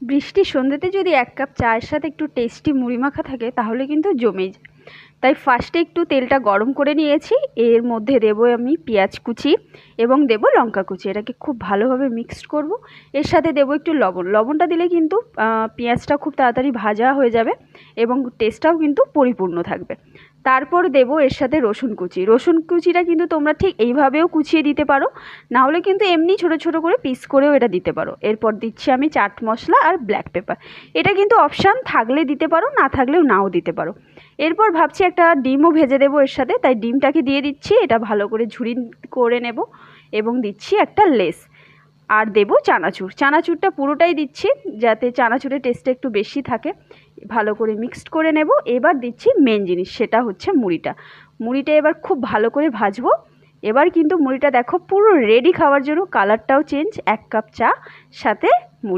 বৃষ্টির সন্ধ্যেতে যদি 1 কাপ চায়ের সাথে একটু টেস্টি মুড়ি মাখা থাকে তাহলে কিন্তু জমেই যায়। তাই ফার্স্টে একটু তেলটা গরম করে নিয়েছি, এর মধ্যে দেবো আমি পেঁয়াজ কুচি এবং দেবো লঙ্কা কুচি। এটাকে খুব ভালোভাবে মিক্সড করব। এর সাথে দেবো একটু লবণ। লবণটা দিলে কিন্তু পেঁয়াজটা খুব তাড়াতাড়ি ভাজা হয়ে যাবে এবং টেস্টটাও কিন্তু পরিপূর্ণ থাকবে। তারপর দেবো এর সাথে রসুন কুচি। রসুন কুচিটা কিন্তু তোমরা ঠিক এইভাবেও কুচিয়ে দিতে পারো, না হলে কিন্তু এমনি ছোটো ছোটো করে পিস করেও এটা দিতে পারো। এরপর দিচ্ছি আমি চাট মশলা আর ব্ল্যাক পেপার। এটা কিন্তু অপশান, থাকলে দিতে পারো, না থাকলেও নাও দিতে পারো। এরপর ভাবছি একটা ডিমও ভেজে দেবো এর সাথে, তাই ডিমটাকে দিয়ে দিচ্ছি। এটা ভালো করে ঝুরি করে নেব এবং দিচ্ছি একটা লেস। আর দেবো চানাচুর। চানাচুরটা পুরোটাই দিচ্ছি যাতে চানাচুরের টেস্টটা একটু বেশি থাকে। ভালো করে মিক্সড করে নেব। এবার দিচ্ছি মেন জিনিস, সেটা হচ্ছে মুড়িটা। মুড়িটা এবার খুব ভালো করে ভাজবো। এবার কিন্তু মুড়িটা দেখো পুরো রেডি খাওয়ার জন্য। কালারটাও চেঞ্জ। 1 কাপ চা সাথে